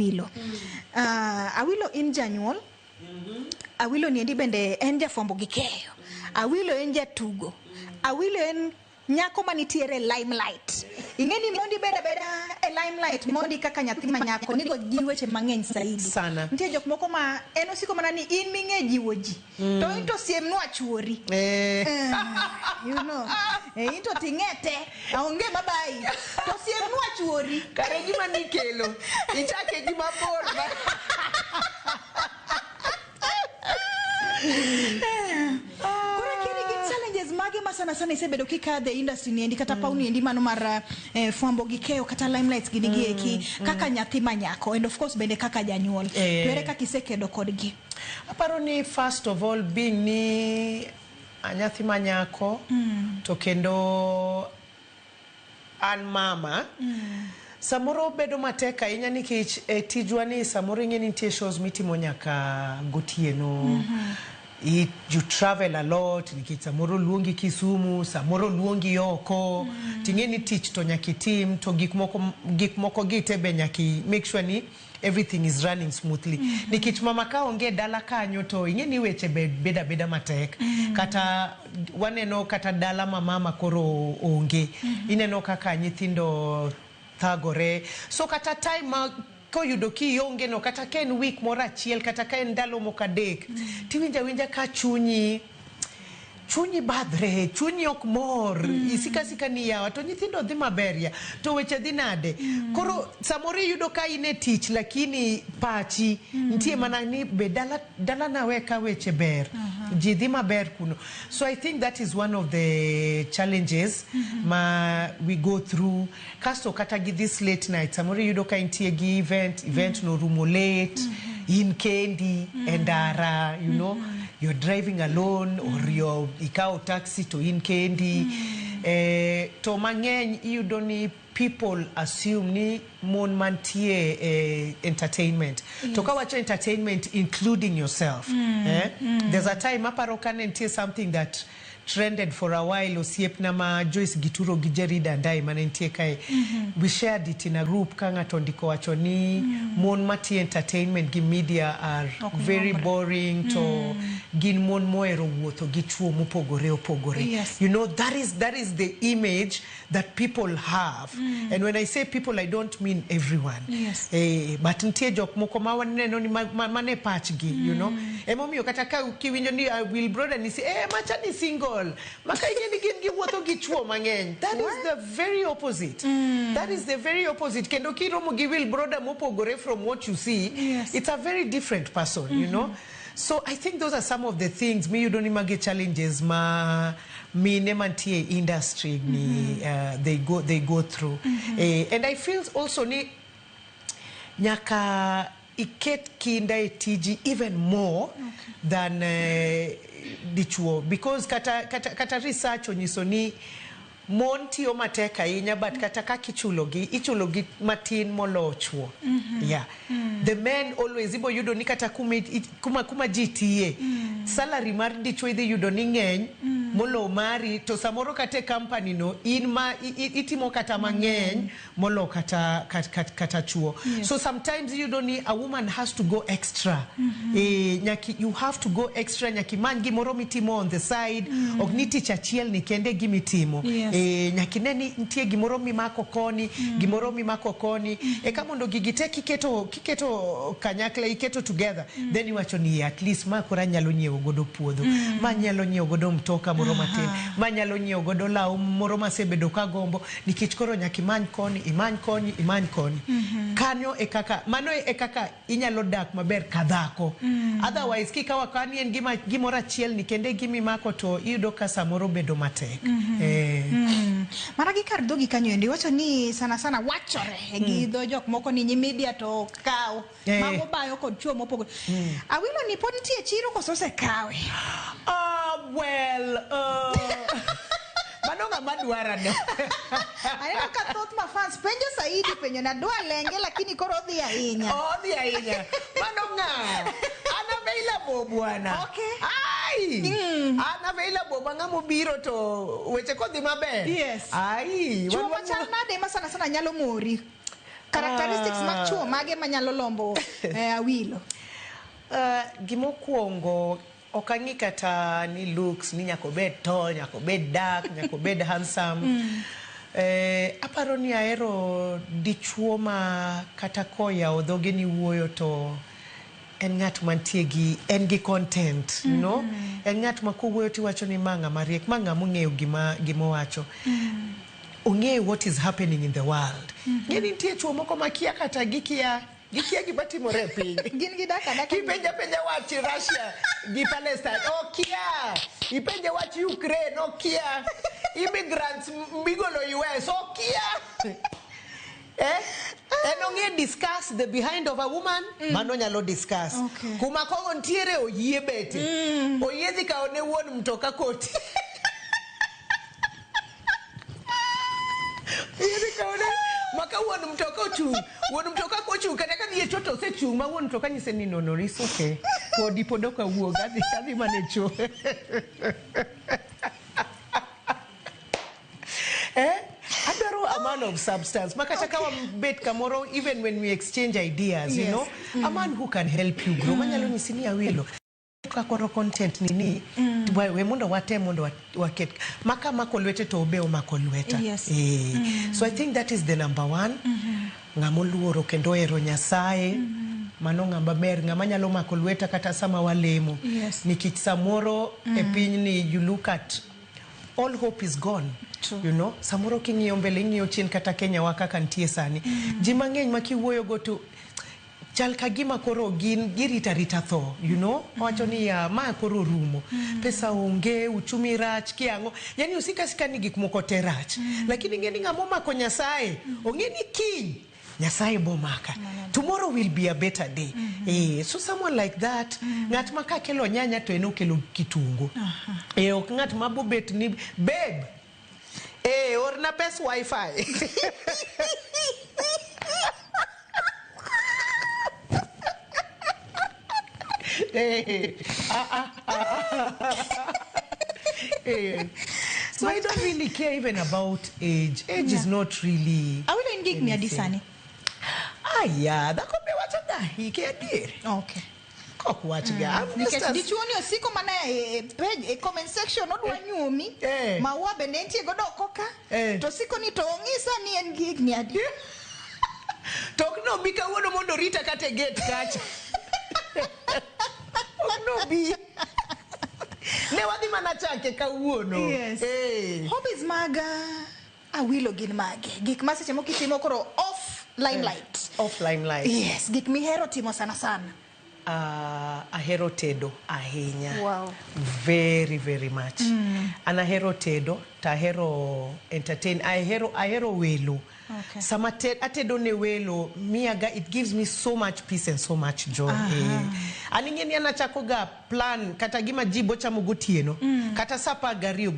awilo. Awilo in janyuol. Awilo niendi bende en jafwambo gi keyo. Awilo en jatugo. Awilo en nyako manitiere limelight. Ingeni mondi beda e limelight mondi kaka nyathi manyako nigo jiweche mang'eny saidi. Sana. Nitie jok moko ma en osiko mana ni in ming'e jiwo ji. To into siemnu achuori. You know. Into ting'ete aonge mabai. To siemnu achuori. Kare gima nikelo. Ichake gima bor. Mage masana sana isebedo kikadhe industry ni endi kata pauni endi mano mar fwambo gi keyo kata limelights gidigi eki kaka nyathi manyako and of course bende kaka janyuol to ere kaka isekedo kodgi. Aparo ni first of all being ni nyathi manyako to kendo an mama samoro bedo mateka inya nikech tijwa ni samoro ing'eni nitie shows mitimo nyaka gotieno. You travel a lot, nikech samoro luongi Kisumu, samoro luongi oko, tingeni tich to nyaki team, to gik moko gite be nyaki make sure ni everything is running smoothly. Nikech mama ka onge dala kanyo to ingeni weche beda matek. Kata waneno kata dala mama koro onge. Ineno kaka nyithindo thagore. So kata time ko yudo ki yonge no kata ken week mora achiel kata ken dalo mokadek tiwinja ka chunyi badre, chunyi ok mor, isika ni yawa to nyithindo dhi maberia to weche dhi nade. Koro samori yudo ka ine tich lakini pachi nitie mana ni be dala na weka weche ber. Ji dhi maber kuno. So I think that is one of the challenges we go through. Kasto kata gi this late night samori yudo ka intie gi event no rumo late in kendi endara, you know. You're driving alone or you're ikao taxi to in kendi. To mang'eny you don't need people assume ni mon mantie entertainment. Yes. To kawacho entertainment including yourself. There's a time aparo kanentie something that trended for a while osiep na ma Joyce Gituro Gijerida ndai manentie kai. We shared it in a group kanga tondiko wacho ni mon mati entertainment gi media are very boring to gin mon moero wuotho gi chuo mopogore. Yes. You know, that is the image that people have. And when I say people, I don't mean everyone. Yes. But ntie jok moko ma waneno ni mane pachgi, you know. Emomiyo kata ka kiwinjo ni Wilbroda ni si macha ni single. Maka ingeni gin gi wuotho gi chuo mang'eny. That is the very opposite. That is the very opposite. Kendo kiromo gi Wilbroda mopogore from what you see, it's a very different person, you know. So I think those are some of the things me you don't imagine challenges ma me nemantie industry ni they go through. And I feel also ni nyaka iket kinda etiji even more than dichuo, because kata research onyiso ni mon tiyo mateka inya but kata ichulogi matin molo chuo. Yeah. The men always ibo yudo ni kata kuma jitie salary mar dichuo idhi yudo ni ng'eny molo mari to samoro kata company no itimo kata mang'eny molo kata chuo. Yes. So sometimes you don't need a woman has to go extra. You have to go extra nyaki man gimoro mitimo on the side ogniti chachiel ni kende gimitimo. Yes. Nyakineni ntie gimoro mimako koni kamondo gigite kiketo kanyakla iketo together then iwacho ni at least makora nyalo nyiewo godo puodho manyalo nyiewo godo mtoka moro matin manyalo nyiewo godo law moro masebedo ka gombo nikech koro nyakimany imany koni kanyo mano ekaka inyalo dak maber kadhako. Otherwise kikawa kani en gimoro achiel ni kende gimimako to iyudo ka samoro bedo matek. Maragi kar dogi kanyo endi wacho ni sana wachore gi dho jok moko ni media to kaw mago bayo kod chuo mopogore. Awilo ni pod nitie chiro koso se kawe. Manonga madwara no. Ayano ka thoth ma fans penjo saidi penjo na dwa lenge lakini koro odhi ahinya. Manonga. Unavailable bwana. Okay. Unavailable bangamo biro to weche kodhi maber. Yes. Ai. Chuo machal nade ma sana nyalo mori. Characteristics mag chuo mage manyalo lombo Awilo. Gimokuongo okangi kata ni looks ni nyako bed tall, nyako bed dark, nyako bed handsome. Aparo ni ahero dichuo ma kata koya odhoge ni wuoyo to en ng'at mantie gi en gi content, you know? En ng'at ma kuwuoyo tiwacho ni manga mariek, manga mong'eyo gima wacho. Ong'eyo what is happening in the world. Ngeni nitie chuo moko makia kata gikia gima timore e piny. Gin gi daka. Kipenja wach Russia gi Palestine, okia. Ipenja wach Ukraine, okia. Immigrants migolo US, okia. And onge discuss the behind of a woman, mano nyalo discuss. Okay. Kuma kongo ntiere oyie bete. Oyie dhi ka one wuon mtoka koti. Oyie ka one maka wuon mtoka ochung. Wuon mtoka kochung kata ka dhie toto osechung ma wuon mtoka nyise ni no is okay. Podi podoka wuog adhi mane cho. Adwaro a man of substance. Makata kawa bet kamoro, even when we exchange ideas, you know, a man who can help you grow. Manyalo nisini Awilo. Kakoro content nini. We mundo wate mundo waket. Maka makolwete to obeo makolweta. Yes. So I think that is the number one. Ngamoluoro kendo ero Nyasaye. Mano ngamba ber ngama nyalo makolweta kata sama walemo. Yes. Nikech samoro e piny ni you look at all hope is gone. True. You know, samoro king'iyo mbele ng'iyo chien kata Kenya wa kaka ntie sani. Ji mang'eny makiwuoyo go to chal kagima koro girita tho, you know? Wacho ni ma koro rumo. Pesa onge, uchumi rach, kiango. Yani usika ni gik moko te rach. Lakini ngeni ngamo mako Nyasaye. Ongeni kiny. Nyasaye bomaka. Tomorrow will be a better day. So someone like that, ngat maka kelo nyanya to eno kelo kitungu. Ok ngat mabobet ni babe. Or na pes Wi-Fi. So I don't really care even about age. Age is not really. Awilo in gig ni adisani. Yeah, that could be what I did. Okay. Kok watch ga. Because dichuo ni osiko mana page comment section odwa nyumi. Maua bende ntie godo koka. To siko ni to ongisa ni en gig ni adi. Tok no bika wono mondo rita kate gate kacha. No bi. Ne wadi mana chake ka wuono. Yes. Hobbies maga Awilo gin mage. Gik maseche moko kitimo koro off limelight. Off limelight. Yes, gik mihero timo sana sana. Ahero tedo ahinya. Wow. Very, very much. And ahero tedo, tahero entertain, ahero welo. Okay. Sama atedo ne welo, miaga, it gives me so much peace and so much joy. Aningeni anachakoga plan, kata gima jibo chamo gotieno, kata sapa gario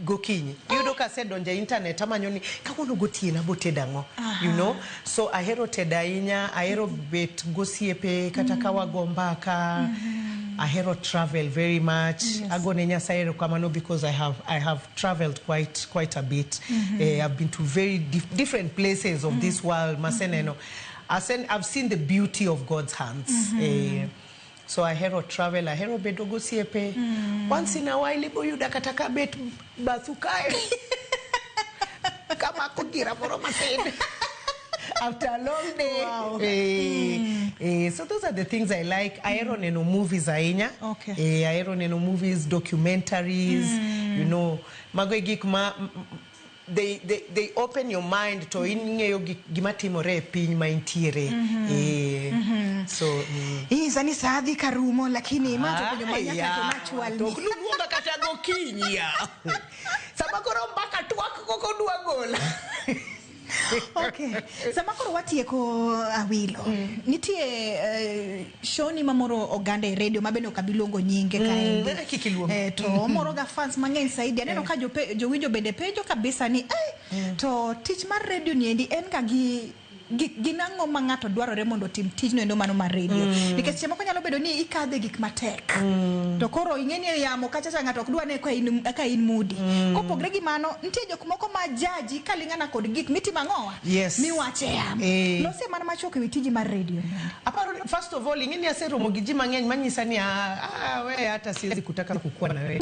gokinyi. Yudo ka se donja internet, amanyoni, kawono gotiena botedango. You know? So ahero tedainya, ahero bet gosiepe, kata kawa gombaka. Ahero travel very much. Yes. Ago nenya saero kamano because I have traveled quite a bit. I've been to very different places of this world. Maseneno. I've seen the beauty of God's hands. So ahero travel, ahero bedogo siepe. Once in a while, ibo yuda kataka bet bathukae. Kama kugira moro masen. After a long day. Wow. So those are the things I like. Ahero neno movies ainya. Okay. Ahero neno movies, documentaries. You know, magwegik they open your mind to ingeyo gimatimore e piny ma intiere. So Sani saadhi karumo lakini mato kwenye manyaka tumachwali. Tokluonga kata gokinyi ya. Sama koro mbaka twak koko dwa gola. Okay. Sama koro watieko Awilo. Nitie shoni mamoro oganda radio mabene okabilongo nyinge kaende. Kikiluongo. To moro ga fans mang'eny saidi. Aneno ka jowinjo bende pejo kabisa ni to tich mar radio ni endi en ka gi ginang'o ma ng'ato dwarore mondo tim tijno endo mano mar radio nikech chiemo ko nyalo bedo ni ikadhe gik matek to koro ing'eni yamo kacha ng'ato ok dwa ne ka in mudi kopogre gi mano nitie jok moko ma jaji kaling'ana kod gik mitimo ang'owa miwache yamo lose mana machoko ewi tiji mar radio aparo first of all ing'eni aseromo gi ji mang'eny manyisa ni we hata siwezi kutaka kukua na wewe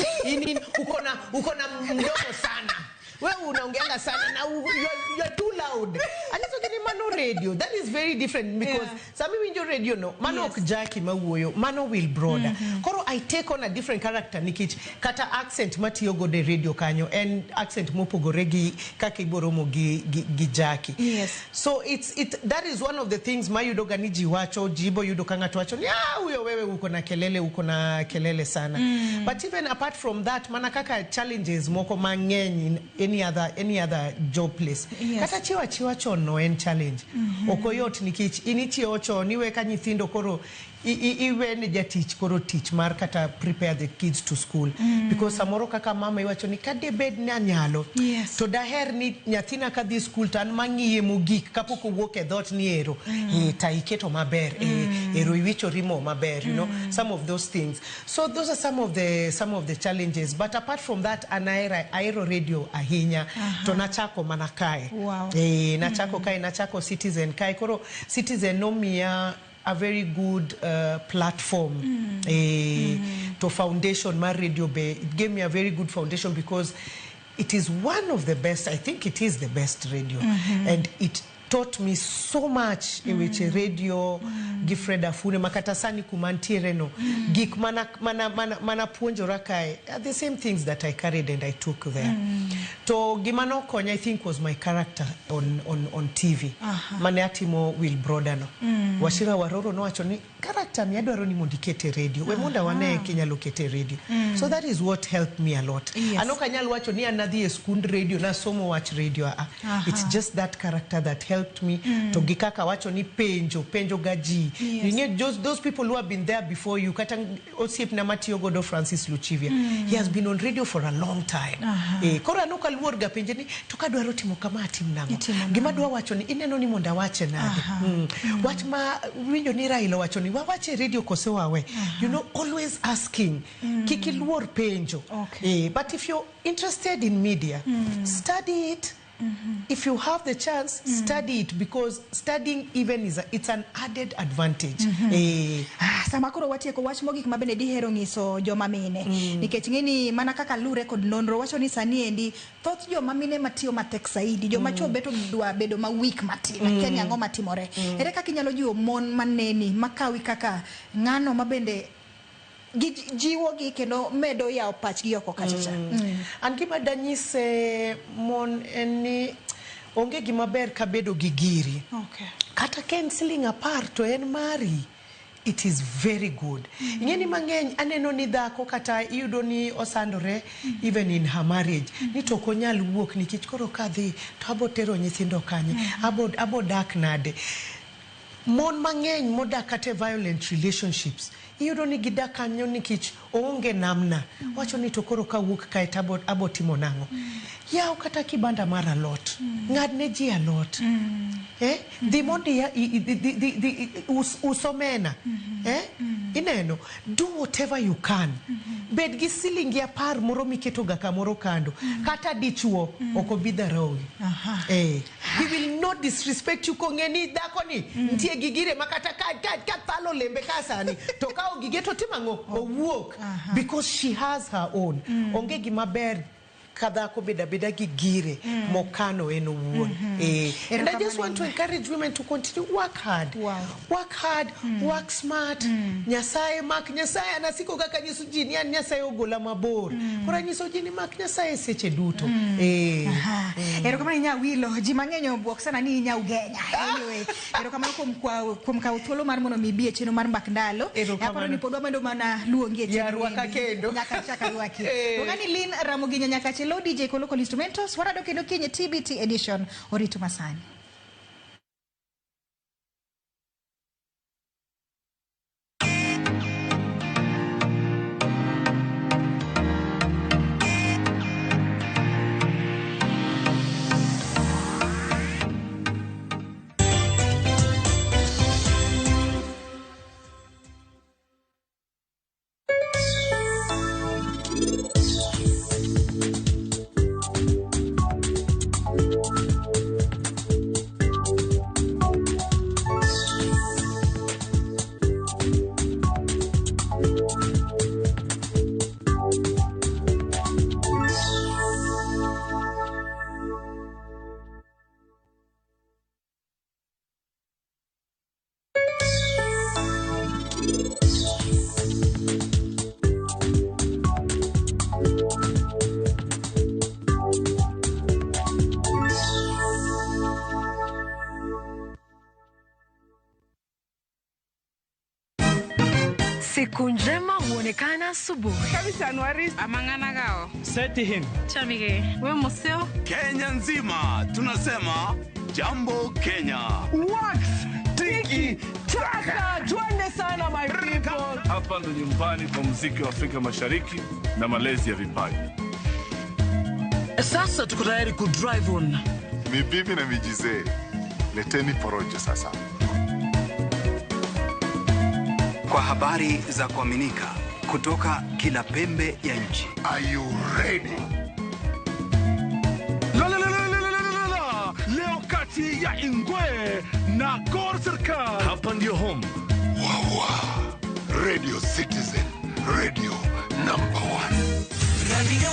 uko na mdomo sana wewe unaongeanga sana na you're too loud aniso kini mano radio that is very different because sami winjo radio no mano ok Jackie mawuoyo mano Wilbroda koro I take on a different character nikech kata accent matiyo go de radio kanyo and accent mopogore gi kaka iboromo gi Jackie so that is one of the things mayudo gani jiwacho jibo yudo kanga tuacho ni huyo wewe uko na kelele sana but even apart from that mana kaka challenges moko mang'eny any other job place kata chiwa chon no en challenge okoyot nikech initie ocho niwe ka nyithindo koro iwe ne jatich koro tich mar kata prepare the kids to school because samoro kaka mama iwacho ni kade bed na nyalo to daher ni nyathina ka dhi school tan mang'iye mogik kapok owuok e dhot ni ero ta iketo maber ero iwicho rimo maber you know some of those things so those are some of the challenges but apart from that aero radio ahinya to nachako mana kae nachako Citizen kae koro Citizen no mia a very good platform to foundation my radio bay. It gave me a very good foundation because it is one of the best, I think it is the best radio and it taught me so much which radio gifreda fune makata sani kumantiere no gik mana puonjora kae the same things that I carried and I took there to gimano konya I think was my character on TV mane atimo Wilbroda no washira waroro no wacho ni character mi adwaro ni mondikete radio we monda wane kinyalo kete radio so that is what helped me a lot anoka nyalo wacho ni anadhi e skund radio na somo watch radio it's just that character that helped me to gikaka wacho ni penjo gaji you need those people who have been there before you kata osiep na Matio Godo Francis Luchivia he has been on radio for a long time kora anoka luor ga penje ni to kadwaro timo kama atim nango gima dwa wacho ni ineno ni monda wache nade wach ma winjo ni Raila wacho ni wawache radio kose wawe you know always asking kiki luor penjo but if you're interested in media study it if you have the chance study it because studying even it's an added advantage sama koro watieko wach mogik mabende dihero nyiso joma mine nikech ng'eni mana kaka lure kod nonro wacho ni sani endi thoth joma mine matiyo matek saidi joma chuo beto dwa bedo ma weak matin kenya ang'o matimore ere kaka inyalo jiwo mon maneni makawi kaka ng'ano mabende jiwo gi kendo medo yawo pachgi oko kachacha an gima danyise mon eni onge gima ber ka bedo gi giri kata ken siling apar to en mari it is very good ingeni mang'eny aneno ni dhako kata iyudo ni osandore even in her marriage ni to konyal wuok nikech koro kadhi to abotero nyithindo kanye abodak nade mon mang'eny modak kata violent relationships iyudo ni gidak kanyo nikech onge namna wacho ni to koro ka wuok kae abotimo nang'o yaw kata kibanda mar alot ng'adne ji alot dhi mondi usomena ineno do whatever you can bed gi silingi apar moro miketo ga kamoro kando kata dichuo oko bidharowi he will not disrespect you kongeni dhako ni ntie gigire makata ka thalo lembe kasani to ka ogige to timango owuok because she has her own onge gima ber kadhako beda gigire mokano eno wuon and I just want to encourage women to continue work hard work smart nyasaye mak nyasaye anasiko kaka nyiso jini an nyasaye ogola mabor kora nyiso jini mak nyasaye seche duto ero kama nya wilo ji mang'enyo buok sana ni nya ugenya anyway ero kama kum ka thuolo mar mono mibie cheno mar mbak ndalo aparo ni podwa mendo mana luongie cheno kendo nyaka chaka ruaki ngani Lin Ramogi nyaka Lo DJ ko local instrumentals warado kendo kinye TBT edition oritu masani. Siku njema huonekana asubuhi. Kabisa Anuari amangana gao. Seti him. Chamige, we museo. Kenya nzima tunasema jambo Kenya. Wax, tiki, taka. Tuende sana my people. Hapa ndo nyumbani kwa muziki wa Afrika Mashariki na malezi ya vipaji. Sasa tuko tayari ku drive on. Mibibi na mijize. Leteni porojo sasa. Kwa habari za kuaminika kutoka kila pembe ya nchi. Are you ready? Leo kati ya Ingwe na Gor Serikali. Hapa ndio home. Radio Citizen, radio number 1. Radio